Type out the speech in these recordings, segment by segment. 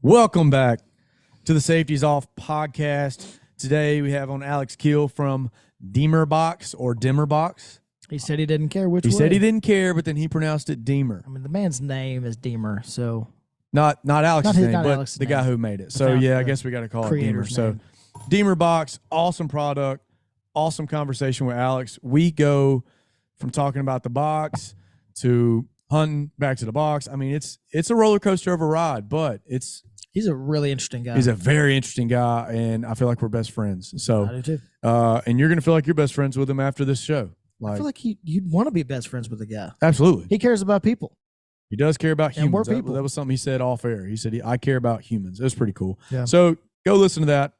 Welcome back to the Safeties Off podcast. Today we have on Alex Keil from Demerbox or Demerbox. He said he didn't care which He way. said he didn't care, but then he pronounced it Demer. I mean, the man's name is Demer, so Not Alex's name, not but Alex's the name. guy who made it. The So founder, yeah, I the guess we got to call it Demer. creator's So name. Demerbox, awesome product, awesome conversation with Alex. We go from talking about the box to hunting back to the box. I mean, it's a roller coaster of a ride, but he's a really interesting guy. he's a very interesting guy, and I feel like we're best friends. So, I do too. And you're gonna feel like you're best friends with him after this show. I feel like you'd want to be best friends with the guy. Absolutely, He cares about people. he does care about And we're humans. people. That was something he said off air. He said, "I care about humans." It was pretty cool. Yeah. So go listen to that.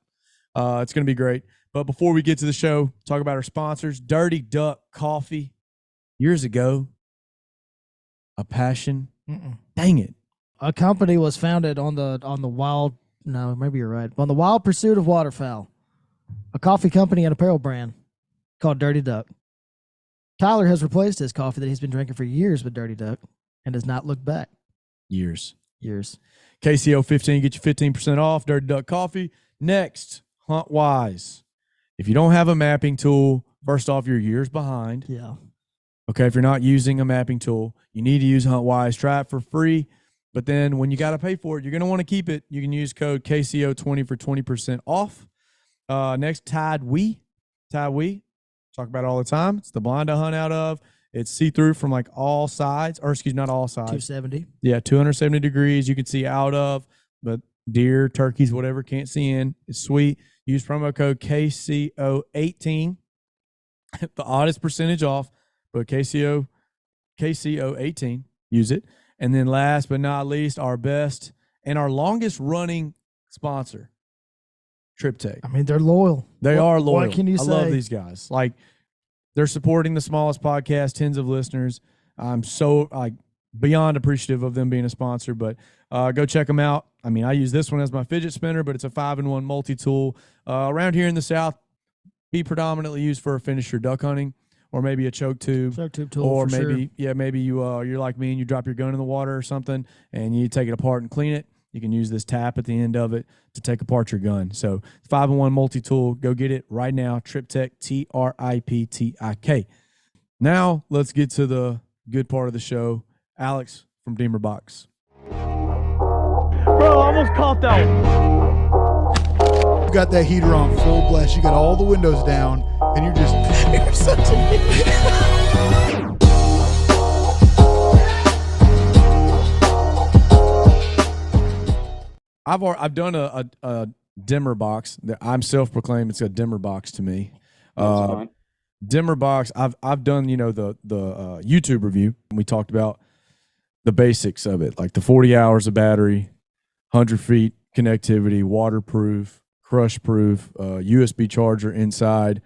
It's gonna be great. But before we get to the show, talk about our sponsors. Dirty Duck Coffee. Years ago, a passion. Dang it. A company was founded on the wild. No, maybe you're right. On the wild pursuit of waterfowl. A coffee company and apparel brand called Dirty Duck. Tyler has replaced his coffee that he's been drinking for years with Dirty Duck and has not looked back. Years. KCO 15, get you 15% off. Dirty Duck Coffee. Next, HuntWise. If you don't have a mapping tool, first off, you're years behind. Yeah. Okay, if you're not using a mapping tool, you need to use HuntWise. Try it for free. But then when you got to pay for it, you're going to want to keep it. You can use code KCO20 for 20% off. Next, Tide We. Talk about it all the time. It's the blind I hunt out of. It's see-through from like all sides, or excuse me, not all sides. 270. Yeah, 270 degrees you can see out of, but deer, turkeys, whatever, can't see in. It's sweet. Use promo code KCO18. The oddest percentage off, but KCO18. Use it. And then last but not least, our best and our longest running sponsor, TripTech. I mean, they're loyal. They are loyal. What can you say? I love these guys. Like, they're supporting the smallest podcast, tens of listeners. I'm so beyond appreciative of them being a sponsor, but go check them out. I mean, I use this one as my fidget spinner, but it's a 5-in-1 multi-tool. Around here in the South, be predominantly used for a finisher duck hunting, or maybe a choke tube. Tool, or for maybe, sure. maybe you're like me and you drop your gun in the water or something, and you take it apart and clean it. You can use this tap at the end of it to take apart your gun. So 5-in-1 multi-tool. Go get it right now. TripTech, TRIPTIK. Now let's get to the good part of the show. Alex from Demberbox. Bro, I almost caught that one. You got that heater on full blast. You got all the windows down, and you're just you're such a I've done a Demerbox. I'm self-proclaimed. It's a Demerbox to me. Demerbox. I've done the YouTube review. And we talked about the basics of it, like the 40 hours of battery, 100 feet connectivity, waterproof, crush proof, USB charger inside.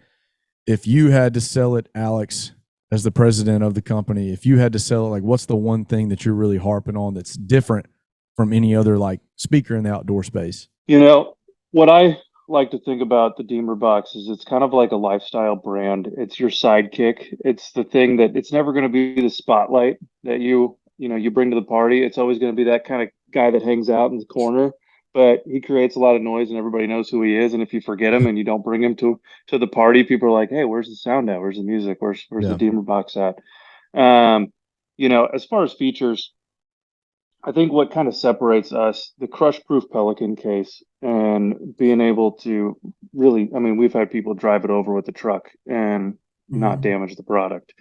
If you had to sell it, Alex, as the president of the company, if you had to sell it, like, what's the one thing that you're really harping on that's different from any other like speaker in the outdoor space? What I like to think about the Demerbox is it's kind of like a lifestyle brand. It's your sidekick. It's the thing that it's never going to be the spotlight that you bring to the party. It's always going to be that kind of guy that hangs out in the corner, but he creates a lot of noise and everybody knows who he is. And if you forget him and you don't bring him to the party, people are like, "Hey, where's the sound at? Where's the music? Where's the Demerbox at?" As far as features, I think what kind of separates us, the crush-proof Pelican case, and being able to really, I mean, we've had people drive it over with the truck and not damage the product.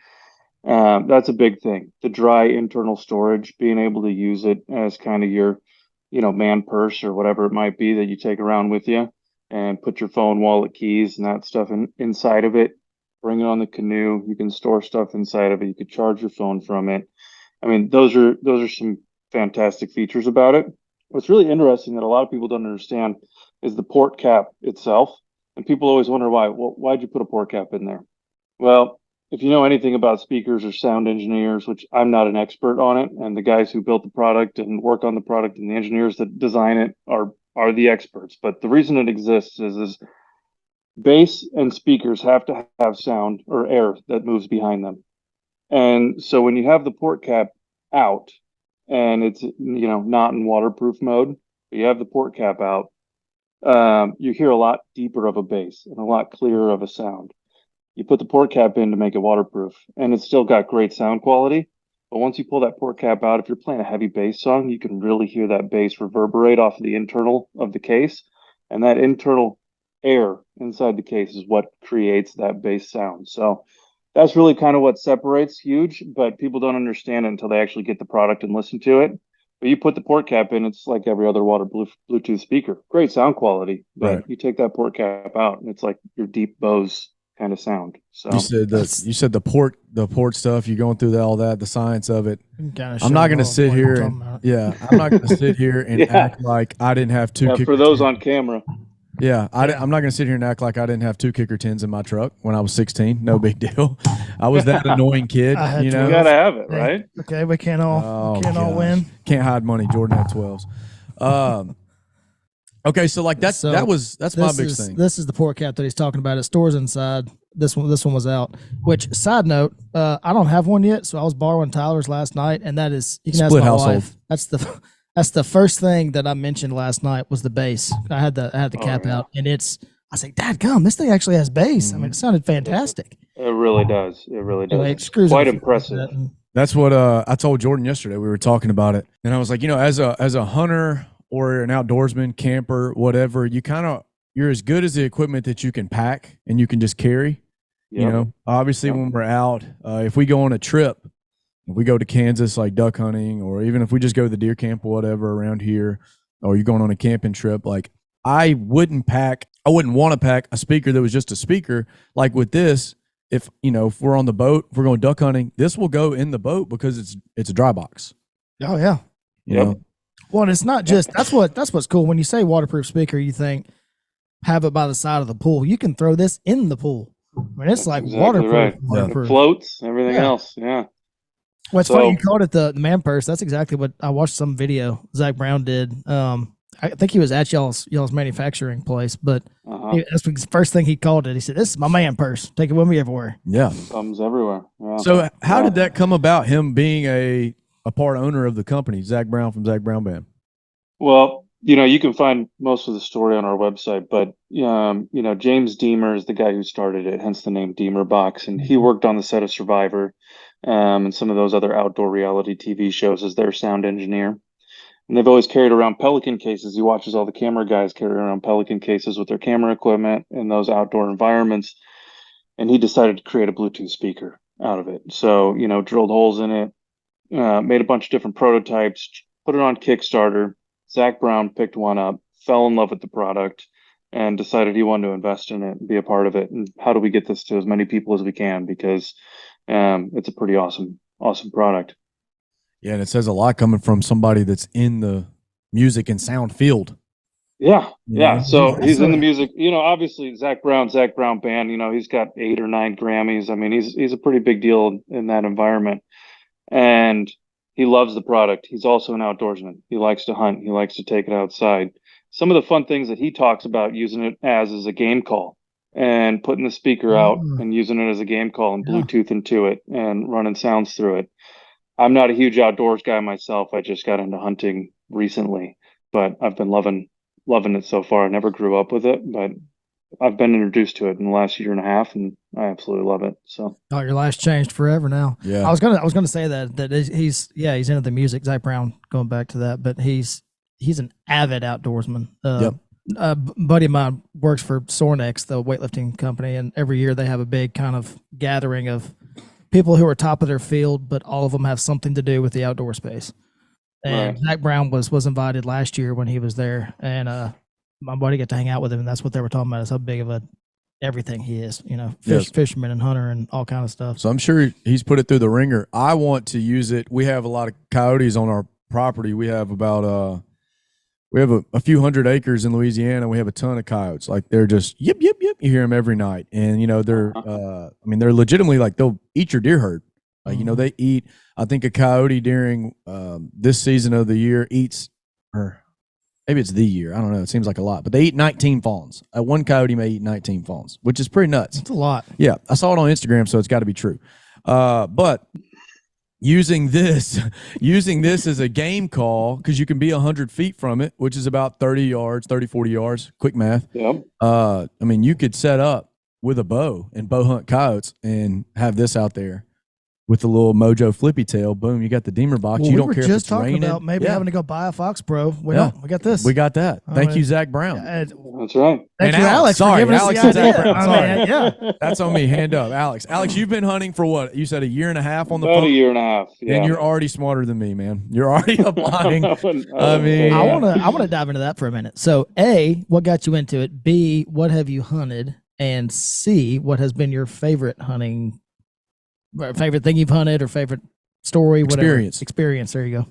That's a big thing. The dry internal storage, being able to use it as kind of your, man purse or whatever it might be that you take around with you, and put your phone, wallet, keys, and that stuff inside of it. Bring it on the canoe. You can store stuff inside of it. You could charge your phone from it. I mean, those are some fantastic features about it. What's really interesting that a lot of people don't understand is the port cap itself. And people always wonder why. Well, why'd you put a port cap in there? Well, if you know anything about speakers or sound engineers, which I'm not an expert on it, and the guys who built the product and work on the product and the engineers that design it are the experts. But the reason it exists is bass and speakers have to have sound or air that moves behind them. And so when you have the port cap out, and it's not in waterproof mode, You have the port cap out. You hear a lot deeper of a bass and a lot clearer of a sound. You put the port cap in to make it waterproof, and it's still got great sound quality. But once you pull that port cap out, if you're playing a heavy bass song, you can really hear that bass reverberate off of the internal of the case. And that internal air inside the case is what creates that bass sound. So that's really kind of what separates Huge, but people don't understand it until they actually get the product and listen to it. But you put the port cap in, it's like every other water Bluetooth speaker. Great sound quality, but Right. you take that port cap out, and it's like your deep Bose kind of sound. So You said the port stuff. You're going through all that, the science of it. I'm not going to sit here and I'm not going to sit here and Yeah. act like I didn't have two. for those on camera. Yeah, I'm not going to sit here and act like I didn't have two kicker tins in my truck when I was 16. No big deal. I was that annoying kid, I had you to. know. You gotta have it, right? Okay, we can't all Oh, all gosh. win. Can't hide money. Jordan had 12s. Okay, so like that's So, my big is, thing. This is the port cap that he's talking about. It stores inside. This one was out. Which, side note, I don't have one yet, so I was borrowing Tyler's last night, and that is you can ask Split my household. wife. That's the first thing that I mentioned last night was the bass. I had the cap yeah. out, and I say, Dad, come, this thing actually has bass. I mean, it sounded fantastic. It really does. It really does. Anyway, It's screws quite it. impressive. That's what I told Jordan yesterday. We were talking about it, and I was like, as a hunter or an outdoorsman, camper, whatever, you're as good as the equipment that you can pack and you can just carry. Yep. Obviously when we're out, if we go on a trip, if we go to Kansas, like duck hunting, or even if we just go to the deer camp or whatever around here, or you're going on a camping trip, like I wouldn't want to pack a speaker that was just a speaker. Like with this, if we're on the boat, if we're going duck hunting, this will go in the boat because it's a dry box. Oh yeah. You Yep. know? Well, and it's not just that's what's cool. When you say waterproof speaker, you think have it by the side of the pool. You can throw this in the pool. I mean, it's like Exactly waterproof. right. Waterproof. It floats, everything Yeah. else. Yeah. Well, it's So- funny you called it the man purse. That's exactly what I watched some video Zach Brown did. I think he was at y'all's manufacturing place, but Uh-huh. that's the first thing he called it. He said, "This is my man purse. Take it with me everywhere." Yeah. Thumbs everywhere. Yeah. So how did that come about? Him being a part owner of the company, Zach Brown from Zach Brown Band. Well, you can find most of the story on our website, but James Demer is the guy who started it, hence the name Demerbox, and he worked on the set of Survivor, and some of those other outdoor reality TV shows as their sound engineer. And they've always carried around Pelican cases. He watches all the camera guys carry around Pelican cases with their camera equipment in those outdoor environments. And he decided to create a Bluetooth speaker out of it. So, drilled holes in it, made a bunch of different prototypes, put it on Kickstarter. Zach Brown picked one up, fell in love with the product, and decided he wanted to invest in it and be a part of it. And how do we get this to as many people as we can? Because it's a pretty awesome product. Yeah, and it says a lot coming from somebody that's in the music and sound field. Yeah. Yeah. So he's in the music, obviously Zach Brown Band, he's got 8 or 9 Grammys. I mean, he's a pretty big deal in that environment. And he loves the product. He's also an outdoorsman. He likes to hunt. He likes to take it outside. Some of the fun things that he talks about using it as is a game call and putting the speaker out and using it as a game call and Bluetooth into it and running sounds through it. I'm not a huge outdoors guy myself. I just got into hunting recently, but I've been loving it so far. I never grew up with it, but I've been introduced to it in the last year and a half, and I absolutely love it. So, Oh, your life's changed forever now. Yeah. I was gonna say that he's into the music. Zach Brown, going back to that, but he's an avid outdoorsman. Yep. A buddy of mine works for Sornex, the weightlifting company, and every year they have a big kind of gathering of people who are top of their field, but all of them have something to do with the outdoor space. And Right. Zach Brown was invited last year when he was there, and my buddy got to hang out with him, and that's what they were talking about is how big of a everything he is, Yes. fisherman and hunter and all kind of stuff. So I'm sure he's put it through the ringer. I want to use it. We have a lot of coyotes on our property. We have about we have a few hundred acres in Louisiana. We have a ton of coyotes. Like they're just yip yip yip. You hear them every night, and they're they're legitimately like they'll eat your deer herd. Like they eat. I think a coyote during this season of the year eats, or maybe it's the year. I don't know. It seems like a lot, but they eat 19 fawns. One coyote may eat 19 fawns, which is pretty nuts. It's a lot. Yeah, I saw it on Instagram, so it's got to be true. But using this as a game call, because you can be 100 feet from it, which is about 40 yards, quick math. Yep. I mean, you could set up with a bow and bow hunt coyotes and have this out there with the little Mojo flippy tail. Boom, you got the Demerbox. Well, You we don't were care if just it's talking raining. about maybe having to go buy a Fox Pro. We Yeah. don't. We got this. We got that. Thank mean, you, Zach Brown. That's right. Thank And you, Alex. sorry, for giving Alex us and the Zach idea. Brown. I mean, yeah. That's on me. Hand up, Alex. Alex, you've been hunting for what? You said a year and a half on the About phone. a year and a half. Yeah. And you're already smarter than me, man. You're already applying. I wouldn't I mean, say I that. want to dive into that for a minute. So, A, what got you into it? B, what have you hunted? And C, what has been your favorite hunting, or favorite thing you've hunted, or favorite story, whatever experience? There you go.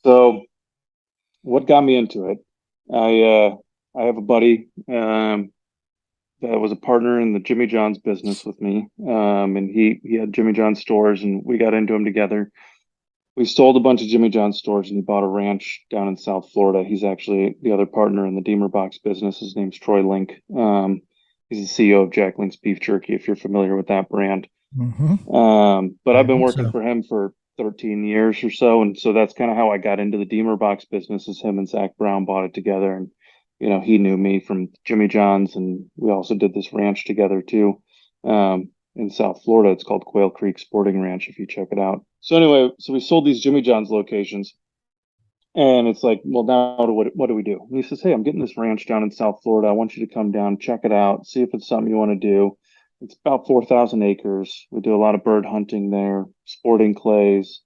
So, what got me into it? I have a buddy that was a partner in the Jimmy John's business with me, and he had Jimmy John's stores, and we got into them together. We sold a bunch of Jimmy John's stores, and he bought a ranch down in South Florida. He's actually the other partner in the Demerbox business. His name's Troy Link. He's the CEO of Jack Link's Beef Jerky, if you're familiar with that brand. Mm-hmm. But I've been think working so. for him for 13 years or so, and so that's kind of how I got into the Demerbox business. Is him and Zach Brown bought it together, and he knew me from Jimmy John's, and we also did this ranch together too. In South Florida, it's called Quail Creek Sporting Ranch, if you check it out. So anyway, so we sold these Jimmy John's locations, and it's like, well, now what do we do? And he says, hey, I'm getting this ranch down in South Florida. I want you to come down, check it out, see if it's something you want to do. It's about 4,000 acres. We do a lot of bird hunting there, sporting clays.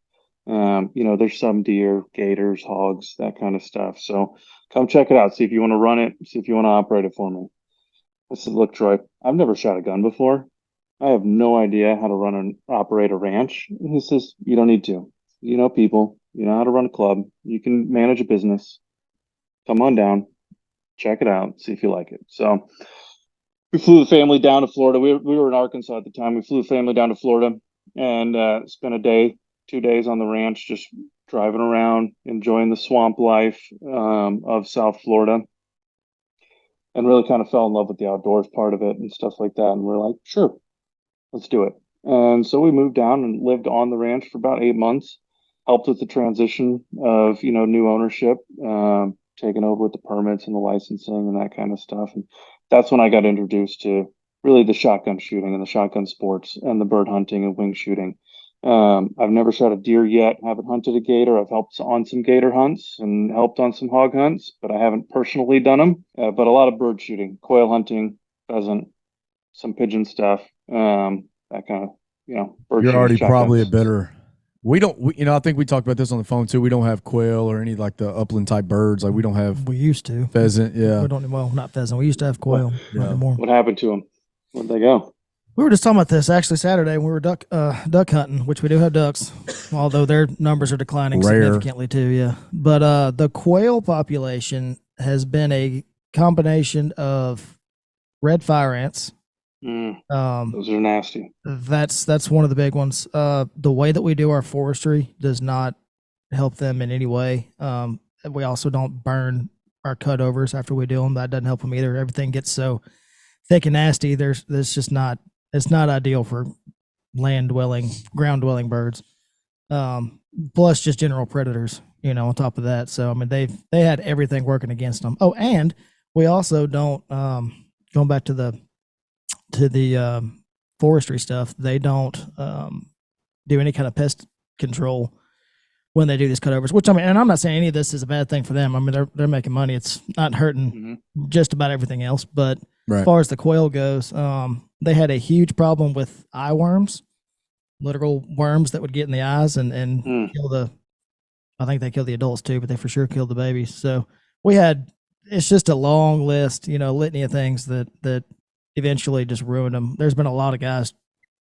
There's some deer, gators, hogs, that kind of stuff. So come check it out. See if you want to run it. See if you want to operate it for me. I said, look, Troy, I've never shot a gun before. I have no idea how to run and operate a ranch. And he says, you don't need to. You know people. You know how to run a club. You can manage a business. Come on down. Check it out. See if you like it. So we flew the family down to Florida. We were in Arkansas at the time. We flew the family down to Florida and spent a day, 2 days on the ranch, just driving around, enjoying the swamp life of South Florida, and really kind of fell in love with the outdoors part of it and stuff like that. And we're like, sure, let's do it. And so we moved down and lived on the ranch for about 8 months, helped with the transition of, new ownership, taking over with the permits and the licensing and that kind of stuff. And that's when I got introduced to really the shotgun shooting and the shotgun sports and the bird hunting and wing shooting. I've never shot a deer yet, haven't hunted a gator. I've helped on some gator hunts and helped on some hog hunts, but I haven't personally done them. But a lot of bird shooting, quail hunting, pheasant, some pigeon stuff, that kind of, bird You're shooting, already probably a shotguns. better. I think we talked about this on the phone too. We don't have quail or any like the upland type birds. Like we don't have We used to. pheasant. Yeah. We don't. Well, not pheasant. We used to have quail. Not Yeah. anymore. What happened to them? Where'd they go? We were just talking about this actually Saturday when we were duck hunting, which we do have ducks, although their numbers are declining Rare. significantly too. Yeah, but the quail population has been a combination of red fire ants. Those are nasty. That's one of the big ones. The way that we do our forestry does not help them in any way. We also don't burn our cutovers after we do them. That doesn't help them either. Everything gets so thick and nasty. There's just not. It's not ideal for ground dwelling birds. Plus just general predators, on top of that. So I mean they had everything working against them. Oh, and we also don't going back to the forestry stuff, they don't do any kind of pest control when they do these cutovers, which I mean, and I'm not saying any of this is a bad thing for them. I mean, they're making money. It's not hurting just about everything else. But as far as the quail goes, they had a huge problem with eye worms, literal worms that would get in the eyes and kill I think they kill the adults too, but they for sure killed the babies. So it's just a long list, litany of things that eventually just ruined them. There's been a lot of guys.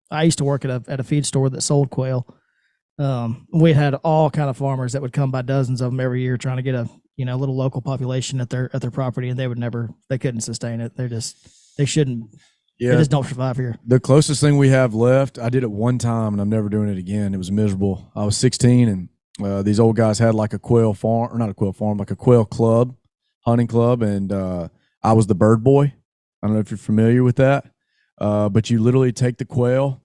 I used to work at a feed store that sold quail. We had all kind of farmers that would come by dozens of them every year trying to get a little local population at their property, and they couldn't sustain it. They shouldn't. Yeah. They just don't survive here. The closest thing we have left, I did it one time and I'm never doing it again. It was miserable. I was 16 and these old guys had like a quail farm, or not a quail farm, like a quail club, hunting club. And I was the bird boy. I don't know if you're familiar with that. But you literally take the quail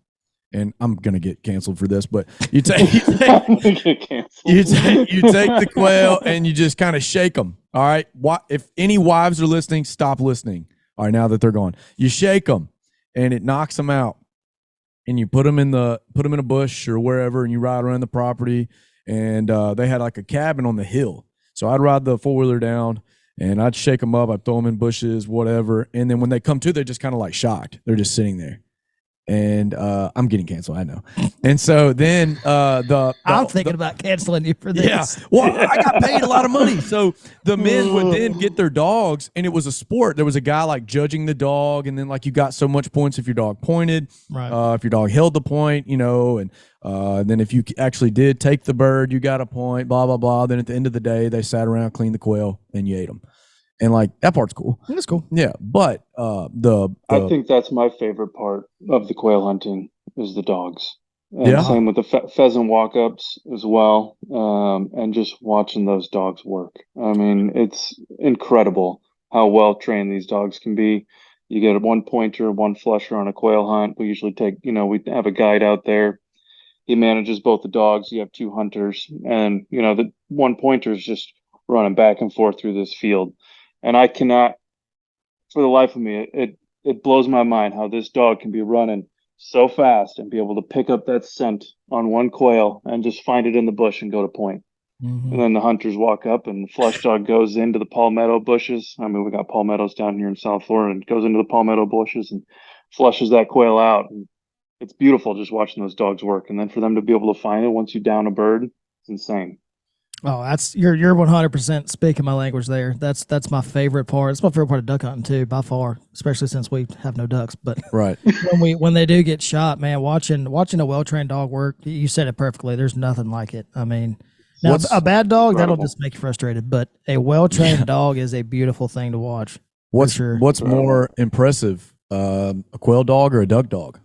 and I'm gonna get canceled for this, but you take I'm gonna get canceled. you take the quail and you just kind of shake them. All right. If any wives are listening, stop listening. All right, now that they're gone, you shake them, and it knocks them out. And you put them in a bush or wherever, and you ride around the property. And they had like a cabin on the hill, so I'd ride the 4-wheeler down, and I'd shake them up. I'd throw them in bushes, whatever. And then when they come to, they're just kind of like shocked. They're just sitting there. And I'm getting canceled, I know. And so then I'm thinking about canceling you for this. Yeah, well, I got paid a lot of money. So the men would then get their dogs, and it was a sport. There was a guy like judging the dog, and then like you got so much points if your dog pointed, Right. if your dog held the point, and then if you actually did take the bird, you got a point, blah, blah, blah. Then at the end of the day, they sat around, cleaned the quail, and you ate them. And like that part's cool. That's cool. Yeah, but I think that's my favorite part of the quail hunting is the dogs. And Yeah. same with the pheasant walk-ups as well. And just watching those dogs work. I mean, it's incredible how well trained these dogs can be. You get a 1 pointer, 1 flusher on a quail hunt. We usually take, we have a guide out there. He manages both the dogs. You have 2 hunters, and the 1 pointer is just running back and forth through this field. And I cannot, for the life of me, it blows my mind how this dog can be running so fast and be able to pick up that scent on 1 quail and just find it in the bush and go to point. Mm-hmm. And then the hunters walk up, and the flush dog goes into the palmetto bushes. I mean, we got palmettos down here in South Florida, and goes into the palmetto bushes and flushes that quail out. And it's beautiful just watching those dogs work. And then for them to be able to find it once you down a bird, it's insane. Oh, you're 100% speaking my language there. That's my favorite part. It's my favorite part of duck hunting too, by far, especially since we have no ducks. But right. when they do get shot, man, watching a well-trained dog work, you said it perfectly. There's nothing like it. I mean, now a bad dog, incredible. that'll just make you frustrated, but a well-trained dog is a beautiful thing to watch. What's sure. more impressive, a quail dog or a duck dog?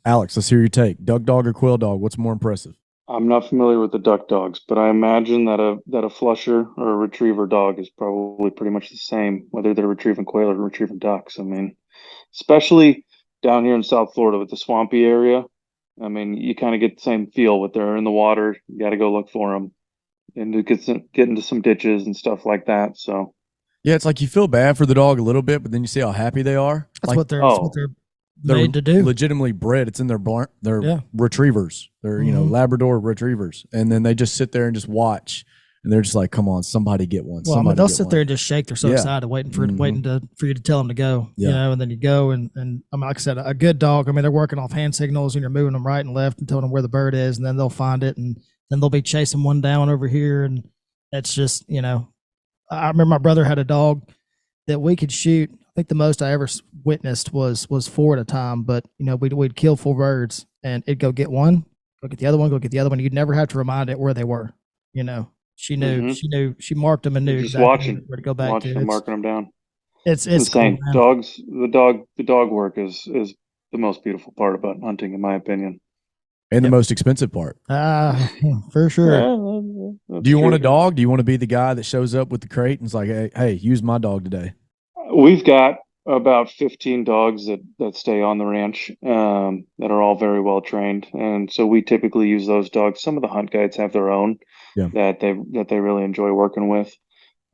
Alex, let's hear your take. Duck dog or quail dog? What's more impressive? I'm not familiar with the duck dogs, but I imagine that a flusher or a retriever dog is probably pretty much the same, whether they're retrieving quail or retrieving ducks. I mean, especially down here in South Florida with the swampy area. I mean, you kind of get the same feel with they're in the water. You got to go look for them and to get into some ditches and stuff like that. So yeah, it's like you feel bad for the dog a little bit, but then you see how happy they are. That's like, what they're made to do. Legitimately bred. It's in their they're retrievers. They're Labrador retrievers, and then they just sit there and just watch, and they're just like, "Come on, somebody get one." Well, I mean, they'll sit there and just shake. They're so excited, waiting for you to tell them to go. Yeah. And then you go, and I mean, like I said, a good dog. I mean, they're working off hand signals, and you're moving them right and left and telling them where the bird is, and then they'll find it, and then they'll be chasing one down over here, and that's just I remember my brother had a dog that we could shoot. I think the most I ever witnessed was 4 at a time, but we'd kill 4 birds, and it'd go get one, go get the other one, go get the other one. You'd never have to remind it where they were. She knew, she marked them and knew just exactly where to go back to. Watching, marking them down. It's insane. Cool, Dogs, the dog work is the most beautiful part about hunting, in my opinion. And the most expensive part. For sure. Do you want a dog? Do you want to be the guy that shows up with the crate and is like, hey, use my dog today? We've got about 15 dogs that stay on the ranch that are all very well trained, and so we typically use those dogs. Some of the hunt guides have their own that they really enjoy working with,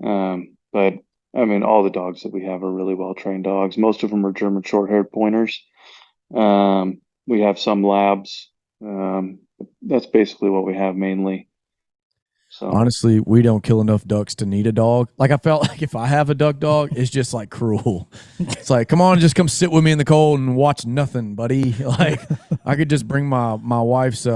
but I mean, all the dogs that we have are really well trained dogs. Most of them are German short-haired pointers. We have some labs. That's basically what we have mainly. So honestly, we don't kill enough ducks to need a dog. Like, I felt like if I have a duck dog, it's just like cruel. It's like, come on, just come sit with me in the cold and watch nothing, buddy. Like, I could just bring my wife's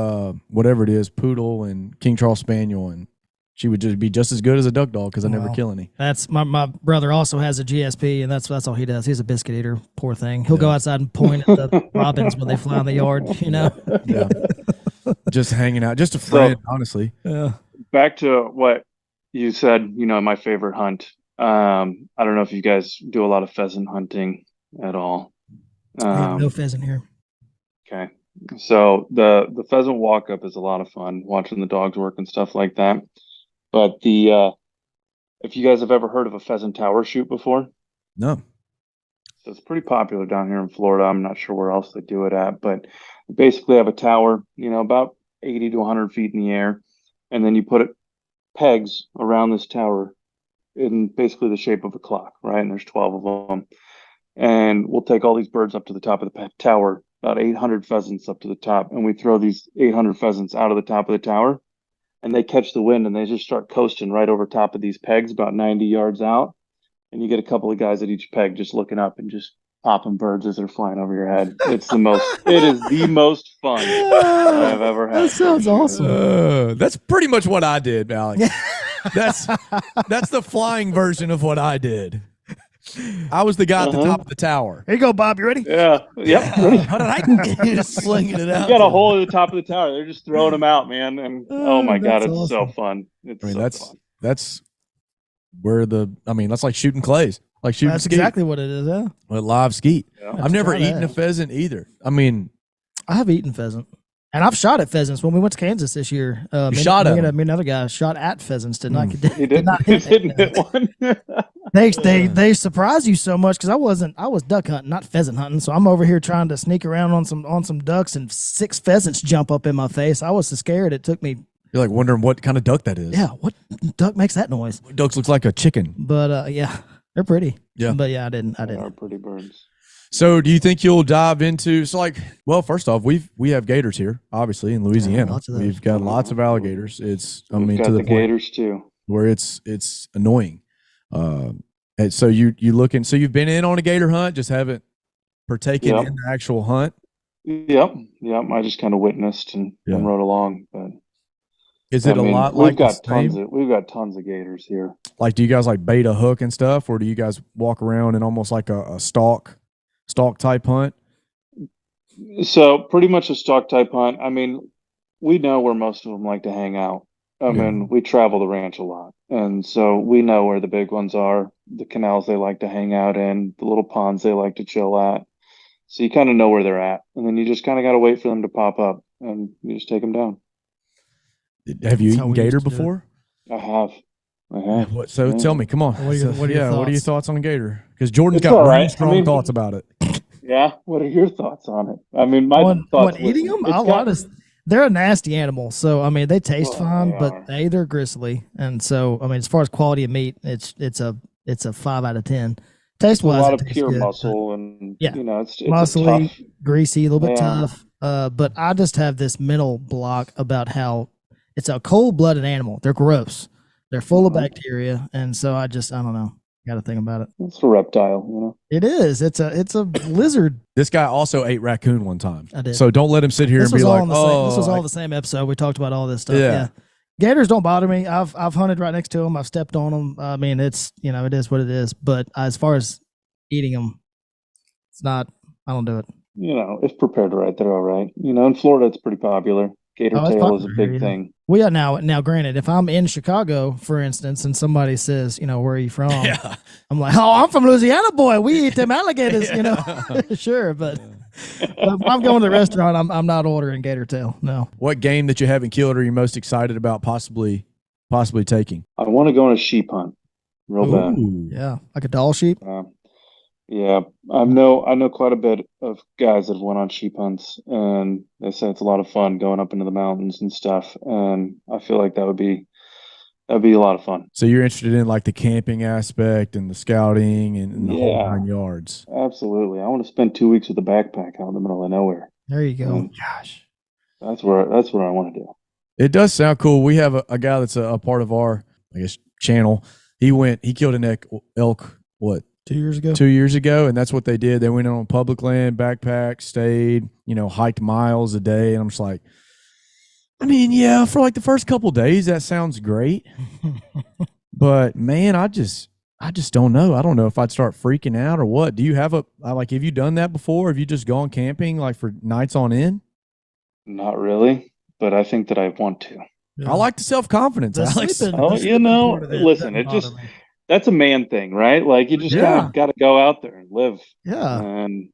whatever it is, poodle and King Charles Spaniel, and she would just be just as good as a duck dog because I never kill any. That's my brother also has a GSP, and that's all he does. He's a biscuit eater, poor thing. He'll go outside and point at the robins when they fly in the yard. Yeah. Just hanging out, just a friend, honestly. Yeah. Back to what you said, my favorite hunt. I don't know if you guys do a lot of pheasant hunting at all. No pheasant here. Okay. So the pheasant walk up is a lot of fun, watching the dogs work and stuff like that. But if you guys have ever heard of a pheasant tower shoot before? No. So it's pretty popular down here in Florida. I'm not sure where else they do it at, but you basically have a tower, about 80 to 100 feet in the air, and then you put pegs around this tower in basically the shape of a clock, right? And there's 12 of them. And we'll take all these birds up to the top of the tower, about 800 pheasants up to the top, and we throw these 800 pheasants out of the top of the tower, and they catch the wind and they just start coasting right over top of these pegs about 90 yards out. And you get a couple of guys at each peg just looking up and just popping birds as they're flying over your head. It is the most fun I've ever had. That sounds awesome. That's pretty much what I did, Alex. That's the flying version of what I did. I was the guy at the top of the tower. Here you go, Bob. You ready? Yeah. Yep. Ready? How did I just slinging it out? You got a hole at the top of the tower. They're just throwing them out, man. And oh my God, it's awesome. so fun. It's fun. That's where that's like shooting clays. Like shooting That's skeet. Exactly what it is, yeah. With live skeet. Yeah. I've never eaten a pheasant either. I have eaten pheasant. And I've shot at pheasants when we went to Kansas this year. Shot at me and another guy shot at pheasants. Did not didn't hit one. They surprise you so much because I was duck hunting, not pheasant hunting. So I'm over here trying to sneak around on some ducks, and 6 pheasants jump up in my face. I was so scared it took me. You're like wondering what kind of duck that is. Yeah, what duck makes that noise? Ducks looks like a chicken. But yeah, they're pretty. Yeah, but yeah, I didn't. They are pretty birds. So do you think you'll dive into first off, we have gators here, obviously, in Louisiana. We've got lots of alligators. We've got the gators too. Where it's annoying. And so you looking, so you've been in on a gator hunt, just haven't partaken in the actual hunt? Yep. I just kind of witnessed and rode along. But is it a lot like we've got tons of gators here. Like, do you guys like bait a hook and stuff, or do you guys walk around in almost like a stalk type hunt? So pretty much a stalk type hunt. I mean, we know where most of them like to hang out. I mean, we travel the ranch a lot, and so we know where the big ones are, the canals they like to hang out in, the little ponds they like to chill at. So you kind of know where they're at, and then you just kind of got to wait for them to pop up, and you just take them down. Have you eaten gator before? I have. So tell me, come on. What are your thoughts on gator? Because Jordan's got really strong thoughts about it. Yeah. What are your thoughts on it? I mean, my thoughts. Eating them, they're a nasty animal. So I mean, they taste fine, but they're gristly, and so I mean, as far as quality of meat, it's a 5 out of 10. Taste wise, a lot of pure muscle, and it's muscly, tough, greasy, a little bit tough. But I just have this mental block about how it's a cold-blooded animal. They're gross. They're full of bacteria, and so I don't know. Got to think about it. It's a reptile, It is. It's a lizard. This guy also ate raccoon one time. I did. So don't let him sit here and be like, "Oh." This was all the same episode. We talked about all this stuff. Yeah. Gators don't bother me. I've hunted right next to them. I've stepped on them. I mean, it's it is what it is. But as far as eating them, it's not. I don't do it. If prepared right, they're all right. In Florida, it's pretty popular. Gator tail is a big thing. Well, yeah. Now, granted, if I'm in Chicago, for instance, and somebody says, where are you from? Yeah. I'm like, oh, I'm from Louisiana, boy. We eat them alligators, Sure, but if I'm going to the restaurant, I'm not ordering gator tail. No. What game that you haven't killed are you most excited about possibly taking? I want to go on a sheep hunt, real bad. Yeah, like a doll sheep. Yeah, I know quite a bit of guys that have went on sheep hunts, and they say it's a lot of fun going up into the mountains and stuff. And I feel like that'd be a lot of fun. So you're interested in like the camping aspect and the scouting and the whole 9 yards. Absolutely, I want to spend 2 weeks with a backpack out in the middle of nowhere. There you go. And that's where I want to do. It does sound cool. We have a guy that's a part of our, I guess, channel. He killed an elk. What? 2 years ago? 2 years ago, and that's what they did. They went on public land, backpack, stayed, hiked miles a day, and I'm just like, I mean, yeah, for like the first couple of days, that sounds great, but man, I just don't know. I don't know if I'd start freaking out or what. Do you have have you done that before? Have you just gone camping like for nights on end? Not really, but I think that I want to. Yeah. I like the self-confidence, Alex. Listen, that's a man thing, right? Like you just kind of got to go out there and live, and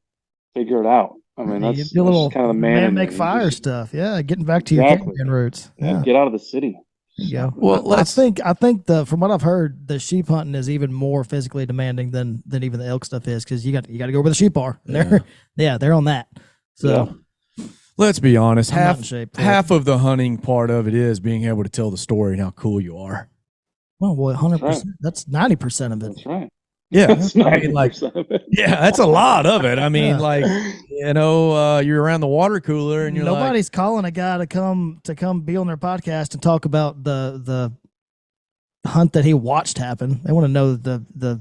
figure it out. I mean, that's little kind of the man make fire stuff. Yeah, getting back to your camping roots. Yeah, get out of the city. Yeah. Well, I think from what I've heard, the sheep hunting is even more physically demanding than even the elk stuff is, because you got to go where the sheep are. And they're on that. So let's be honest. I'm not in shape for Half of the hunting part of it is being able to tell the story and how cool you are. well, 100%. That's 90% of it. That's right. Yeah, That's 90% of it. yeah, that's a lot of it. I mean, Yeah. you're around the water cooler and you're nobody's calling a guy to come be on their podcast and talk about the hunt that he watched happen. They want to know the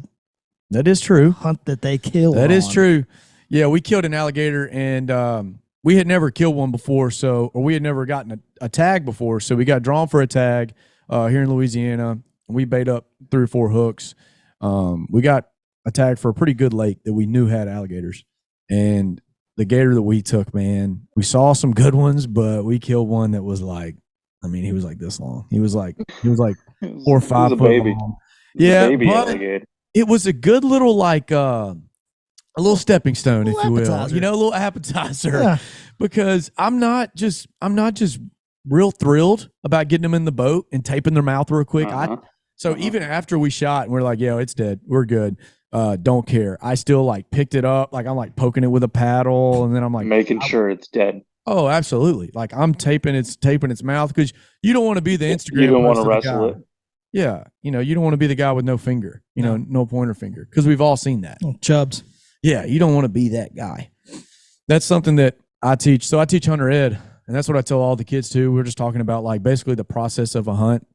that is true. hunt that they killed. That is true. Yeah, we killed an alligator, and we had never killed one before, or we had never gotten a tag before, so we got drawn for a tag here in Louisiana. We bait up 3 or 4 hooks. We got a tag for a pretty good lake that we knew had alligators, and the gator that we took, man, we saw some good ones, but we killed one that was like, I mean, he was like this long. He was like 4 or 5 foot baby. long. Yeah, baby but alligator. it was a good little a little stepping stone, if you will, appetizer. a little appetizer. Yeah. Because I'm not just real thrilled about getting them in the boat and taping their mouth real quick. Even after we shot and we're like, yeah, it's dead, we're good. Don't care. I still picked it up, I'm poking it with a paddle, and then I'm making sure it's dead. Oh, absolutely. I'm taping its mouth, because you don't want to be the Instagram. You don't want to post of the wrestle guy. it. Yeah, you don't want to be the guy with no finger, no pointer finger, because we've all seen that. Chubs. Yeah, you don't want to be that guy. That's something that I teach. So I teach hunter ed, and that's what I tell all the kids too. We're just talking about basically the process of a hunt.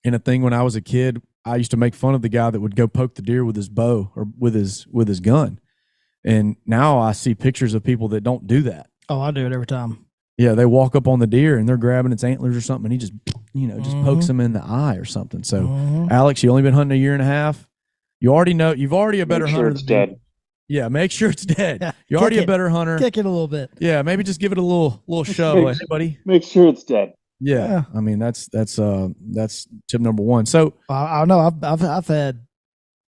And a thing when I was a kid, I used to make fun of the guy that would go poke the deer with his bow or with his gun. And now I see pictures of people that don't do that. Oh, I do it every time. Yeah, they walk up on the deer and they're grabbing its antlers or something, and he just pokes them in the eye or something. So, Alex, you only been hunting a year and a half. You already know. You've already a better Make sure hunter. it's dead. Yeah, make sure it's dead. Yeah, You're already a better hunter. Kick it a little bit. Yeah, maybe just give it a little shove. Hey, buddy. Make sure it's dead. Yeah. I mean, that's tip number 1. So I know I've had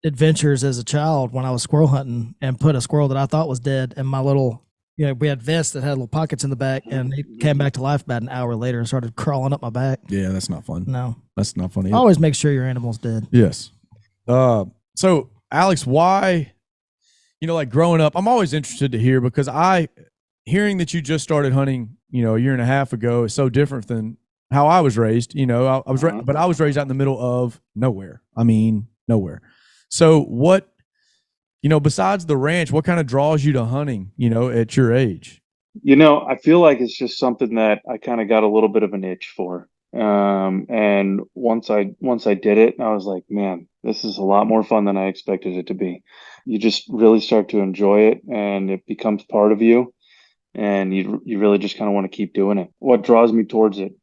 adventures as a child when I was squirrel hunting and put a squirrel that I thought was dead in my little, we had vests that had little pockets in the back, and he came back to life about an hour later and started crawling up my back. yeah, that's not fun. No, That's not funny. always make sure your animal's dead. Yes. So Alex, why, growing up, I'm always interested to hear, because hearing that you just started hunting, a year and a half ago is so different than how I was raised. But I was raised out in the middle of nowhere. I mean, nowhere. So what, besides the ranch, what kind of draws you to hunting, at your age? I feel like it's just something that I kind of got a little bit of an itch for. And once I did it, I was like, man, this is a lot more fun than I expected it to be. You just really start to enjoy it, and it becomes part of you, and you really just kind of want to keep doing it. What draws me towards it?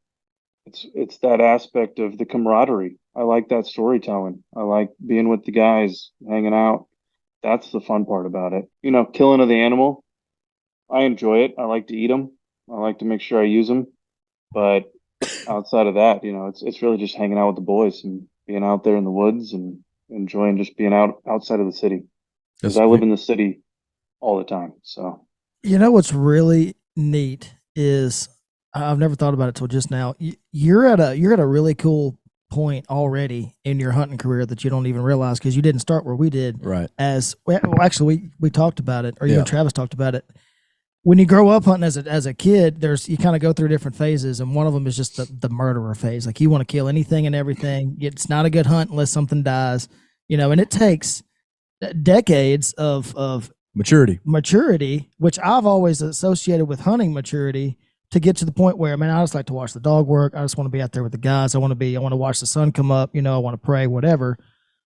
It's that aspect of the camaraderie. I like that storytelling. I like being with the guys, hanging out. That's the fun part about it. Killing of the animal, I enjoy it. I like to eat them. I like to make sure I use them. But outside of that, it's really just hanging out with the boys and being out there in the woods and enjoying just being outside of the city. Because I live in the city all the time. So, what's really neat is, I've never thought about it till just now. You're at a really cool point already in your hunting career that you don't even realize, because you didn't start where we did. Right. Actually, we talked about it, or you and Travis talked about it. When you grow up hunting as a kid, you kind of go through different phases, and one of them is just the murderer phase. Like, you want to kill anything and everything. It's not a good hunt unless something dies, and it takes decades of maturity, which I've always associated with hunting maturity, to get to the point where, man, I just like to watch the dog work. I just want to be out there with the guys. I want to watch the sun come up. I want to pray, whatever.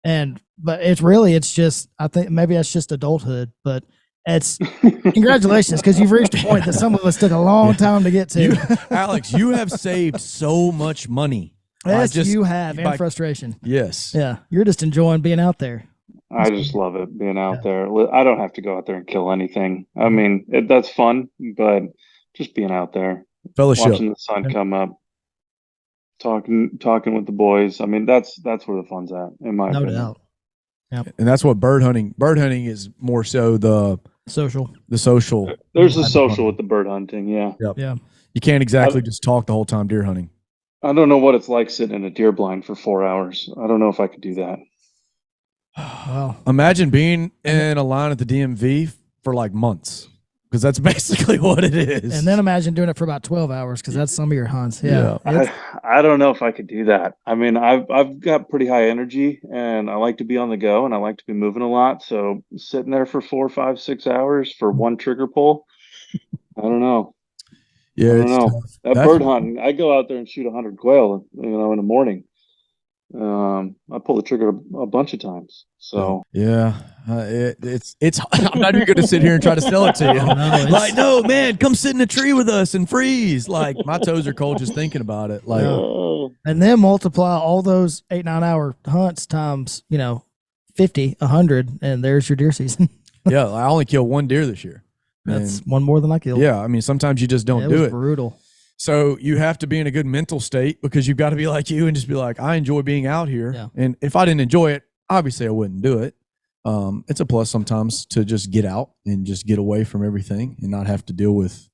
But it's just, I think maybe that's just adulthood, but it's congratulations, because you've reached a point that some of us took a long time to get to. Alex, you have saved so much money. Yes, you have, and frustration. Yes. Yeah. You're just enjoying being out there. I just love it, being out there. I don't have to go out there and kill anything. I mean, that's fun, but just being out there, fellowship, watching the sun come up, talking with the boys. I mean, that's where the fun's at, in my opinion. No doubt. Yep. And that's what bird hunting is more so the social. There's a social with the bird hunting. Yeah. Yep. Yeah. You can't exactly just talk the whole time deer hunting. I don't know what it's like sitting in a deer blind for 4 hours. I don't know if I could do that. Well, Imagine being in a line at the DMV for like months, because that's basically what it is. and then imagine doing it for about 12 hours because that's some of your hunts. Yeah. I don't know if I could do that. I mean, I've got pretty high energy and I like to be on the go and I like to be moving a lot. So sitting there for 4, 5, 6 hours for one trigger pull, I don't know. Yeah, I don't it's know. tough. That That's- bird hunting, I go out there and shoot 100 quail, in the morning. I pull the trigger a bunch of times. So yeah, it's. I'm not even going to sit here and try to sell it to you. No, Like, no, man, come sit in a tree with us and freeze. Like, my toes are cold just thinking about it. Like, And then multiply all those 8-9 hour hunts times 50, 100, and there's your deer season. yeah, I only killed one deer this year. That's And, one more than I killed. yeah, I mean, sometimes you just don't it do was it. brutal. So you have to be in a good mental state, because you've got to be like you and just be like, I enjoy being out here. Yeah. And if I didn't enjoy it, obviously I wouldn't do it. It's a plus sometimes to just get out and just get away from everything and not have to deal with,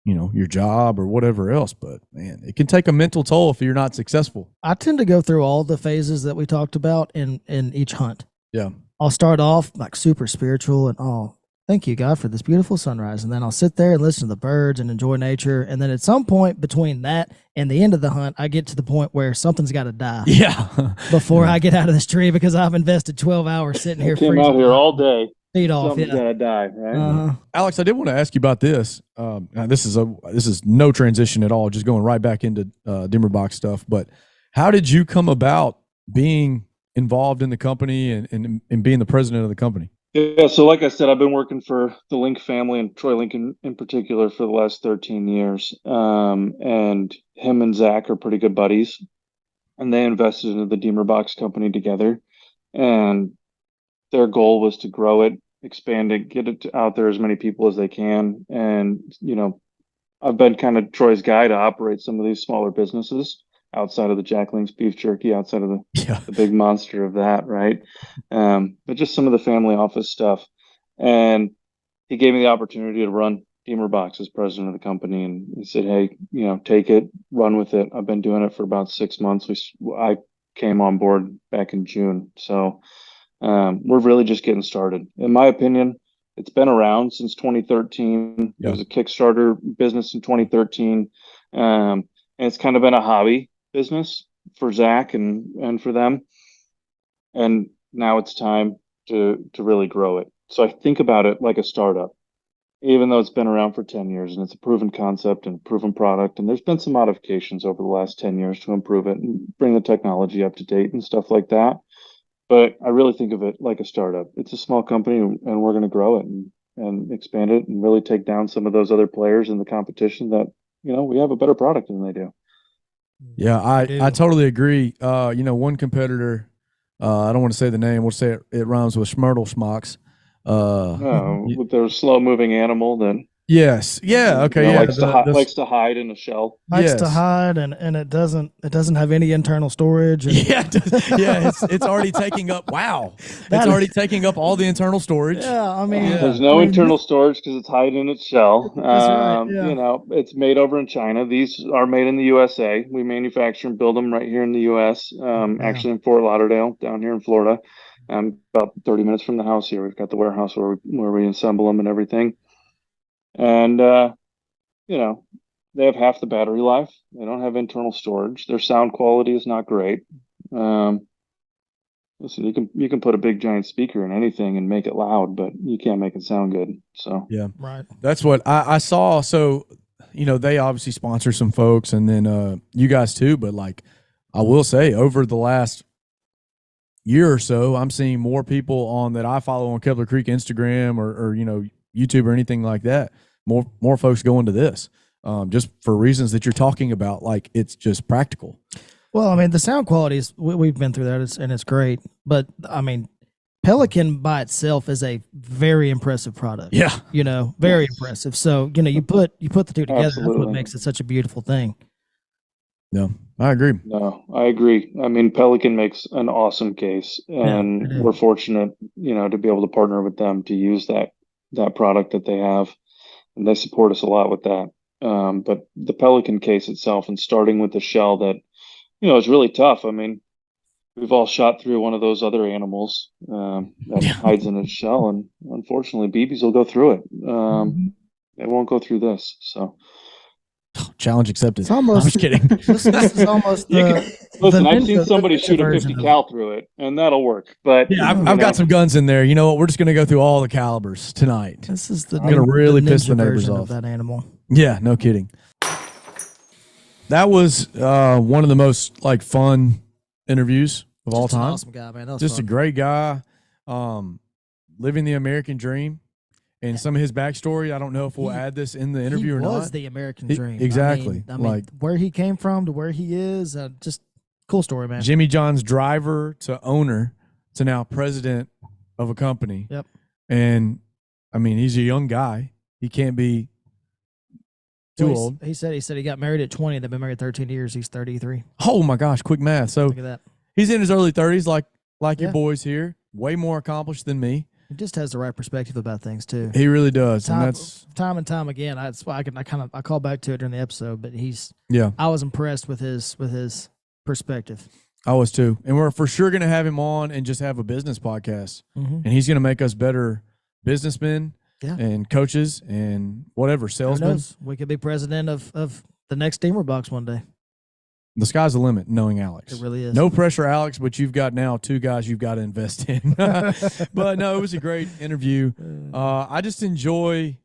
your job or whatever else. But man, it can take a mental toll if you're not successful. I tend to go through all the phases that we talked about in each hunt. Yeah. I'll start off like super spiritual and thank you God for this beautiful sunrise, and then I'll sit there and listen to the birds and enjoy nature, and then at some point between that and the end of the hunt, I get to the point where something's got to die Yeah. before I get out of this tree, because I've invested 12 hours sitting here came freezing out here my all day. feet off. Something's Yeah. gonna die, right? Alex, I did want to ask you about this. Now this is no transition at all, just going right back into Demberbox stuff. But how did you come about being involved in the company and being the president of the company? Yeah, so like I said, I've been working for the Link family and Troy Lincoln in particular for the last 13 years. And him and Zach are pretty good buddies, and they invested into the Demerbox company together. And their goal was to grow it, expand it, get it out there as many people as they can. And, I've been kind of Troy's guy to operate some of these smaller businesses outside of the Jack Link's beef jerky, outside of the big monster of that, right? But just some of the family office stuff. And he gave me the opportunity to run Demerbox as president of the company, and he said, "Hey, take it, run with it." I've been doing it for about 6 months. I came on board back in June, so we're really just getting started. In my opinion, it's been around since 2013. Yeah. It was a Kickstarter business in 2013, and it's kind of been a hobby business for Zach and for them. And now it's time to really grow it. So I think about it like a startup, even though it's been around for 10 years and it's a proven concept and a proven product. And there's been some modifications over the last 10 years to improve it and bring the technology up to date and stuff like that. But I really think of it like a startup. It's a small company, and we're going to grow it and expand it and really take down some of those other players in the competition that, we have a better product than they do. Yeah, I totally agree. One competitor, I don't want to say the name, we'll say it rhymes with Schmurtle Schmocks. With their slow moving animal that Yes. Yeah. Okay. Yeah. likes to hide in a shell. Likes to hide, and it doesn't have any internal storage. And Yeah. It's already taking up. Wow. It's already taking up all the internal storage. yeah, I mean, There's no internal storage because it's hiding in its shell. That's right, yeah. It's made over in China. These are made in the USA. We manufacture and build them right here in the US. Actually in Fort Lauderdale, down here in Florida. About 30 minutes from the house here. We've got the warehouse where we assemble them and everything. And they have half the battery life. They don't have internal storage. Their sound quality is not great. Listen, you can put a big giant speaker in anything and make it loud, but you can't make it sound good. So Yeah. right. That's what I saw. So, they obviously sponsor some folks, and then you guys too. But like, I will say, over the last year or so, I'm seeing more people on that I follow on Kepler Creek Instagram or YouTube or anything like that. More folks go into this, just for reasons that you're talking about. Like, it's just practical. Well, I mean, the sound quality is, we've been through that, and it's great. But I mean, Pelican by itself is a very impressive product. Yeah. Very impressive. So, you put the two together. Absolutely. That's what makes it such a beautiful thing. Yeah, I agree. No, I agree. I mean, Pelican makes an awesome case, and it is. we're fortunate, to be able to partner with them to use that product that they have, and they support us a lot with that. But the pelican case itself, and starting with the shell that, is really tough. I mean, we've all shot through one of those other animals that hides in its shell, and unfortunately, BBs will go through it. They won't go through this. So, Challenge accepted. It's almost. I'm just kidding. This is almost the. listen, the I've seen ninja- somebody ninja shoot a version 50 of- cal through it, and that'll work. But Yeah, I've got some guns in there. You know what? We're just going to go through all the calibers tonight. This is the. I'm gonna really the piss the ninja neighbors version off. of that animal. Yeah, no kidding. That was one of the most like fun interviews of all Just an time. awesome guy, man. That was Just fun. a great guy, living the American dream, and some of his backstory. I don't know if we'll add this in the interview or He was not. the American He- dream. exactly. I mean, Like- where he came from to where he is, just cool story, man. Jimmy John's driver to owner to now president of a company. Yep. And I mean, he's a young guy. He can't be too Well, old. He said he got married at 20. They've been married 13 years. He's 33. Oh my gosh, quick math. So Look at that. he's in his early 30s, like your Yeah. boys here. Way more accomplished than me. He just has the right perspective about things too. He really does, and Time, that's time and time again. That's why I call back to it during the episode. But yeah. I was impressed with his perspective. I was too, and we're for sure going to have him on and just have a business podcast, Mm-hmm. and he's going to make us better businessmen Yeah. and coaches and whatever Who salesmen. knows? We could be president of the next Demerbox one day. The sky's the limit, knowing Alex. It really is. No pressure, Alex, but you've got now two guys you've got to invest in. But no, it was a great interview. I just enjoy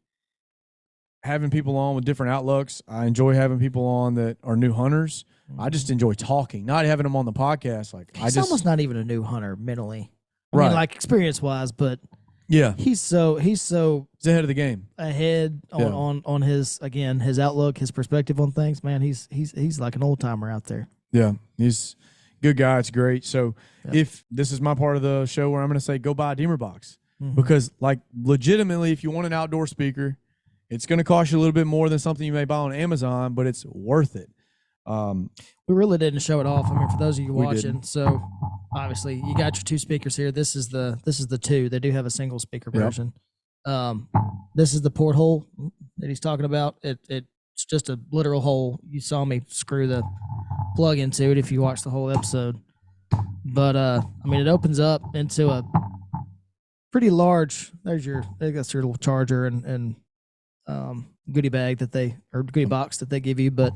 having people on with different outlooks. I enjoy having people on that are new hunters. I just enjoy talking, not having them on the podcast. Like He's almost not even a new hunter mentally. I Right. mean, like experience wise, but yeah, he's so he's ahead of the game. ahead on his his outlook, his perspective on things. Man, he's like an old timer out there. Yeah, he's a good guy. It's great. So Yep. if this is my part of the show where I'm going to say go buy a Demerbox, Mhm. because like legitimately, if you want an outdoor speaker, it's going to cost you a little bit more than something you may buy on Amazon, but it's worth it. We really didn't show it off. I mean, for those of you We watching, didn't. so obviously you got your two speakers here. This is the two. They do have a single speaker Yep. version. This is the porthole that he's talking about. It's just a literal hole. You saw me screw the plug into it if you watched the whole episode. But I mean, it opens up into a pretty large. That's your little charger and goodie bag goodie box that they give you. But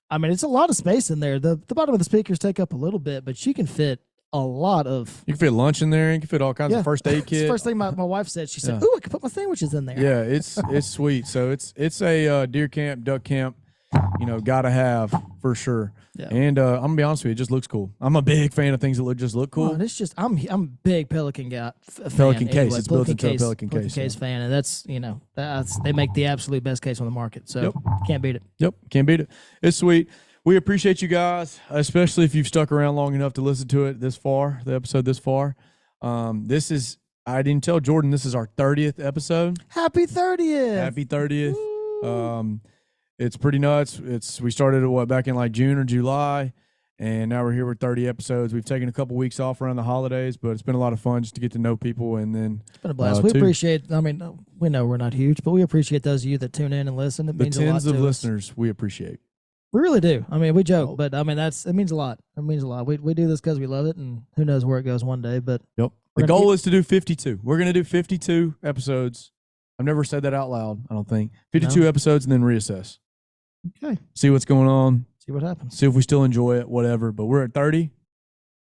I mean, it's a lot of space in there. The bottom of the speakers take up a little bit, but you can fit a lot of. You can fit lunch in there. You can fit all kinds Yeah. of first aid It's the kit. first thing my wife said. She said, Yeah. "Ooh, I can put my sandwiches in there." Yeah, it's sweet. So it's a deer camp, duck camp. Gotta have for sure. Yeah. And I'm gonna be honest with you, it just looks cool. I'm a big fan of things that just look cool. Oh, and it's just I'm a big Pelican guy. Pelican fan case. anyway. It's built into a Pelican case, yeah. fan, and that's they make the absolute best case on the market. So Yep. can't beat it. Yep, can't beat it. It's sweet. We appreciate you guys, especially if you've stuck around long enough to listen to it this far, the episode this far. This is, I didn't tell Jordan, this is our 30th episode. Happy 30th. Happy 30th. Woo. It's pretty nuts. We started back in like June or July, and now we're here with 30 episodes. We've taken a couple weeks off around the holidays, but it's been a lot of fun just to get to know people. And then It's been a blast. We too. appreciate. I mean, we know we're not huge, but we appreciate those of you that tune in and listen. It the means a lot tens to of us. listeners we appreciate. We really do. I mean, we joke, Oh. but I mean it means a lot. It means a lot. We do this because we love it, and who knows where it goes one day. But Yep. We're The gonna goal keep- is to do 52. We're going to do 52 episodes. I've never said that out loud, I don't think. 52 No. episodes and then reassess. okay, See what's going on. see what happens. See if we still enjoy it, whatever. But we're at 30.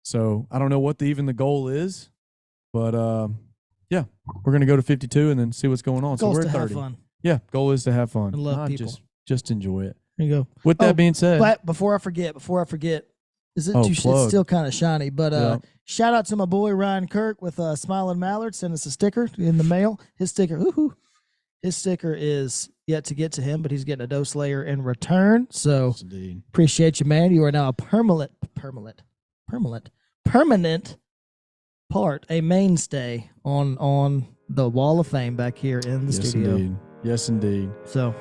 So I don't know what even the goal is. But yeah, we're going to go to 52 and then see what's going on. So Goals we're to at have 30. fun Yeah, goal is to have fun. and love Not people. Just enjoy it. There you go. With that Oh, being said, But before I forget, is it Oh, it's plug. still kind of shiny? But Yeah. shout out to my boy Ryan Kirk with Smiling Mallard. Send us a sticker in the mail. His sticker, his sticker is yet to get to him, but he's getting a dose layer in return. So Yes, indeed. appreciate you, man. You are now a permanent part, a mainstay on the Wall of Fame back here in the Yes, studio. indeed. Yes, indeed. So,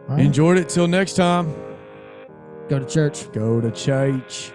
all right, Enjoyed it. Till next time, go to church. go to church.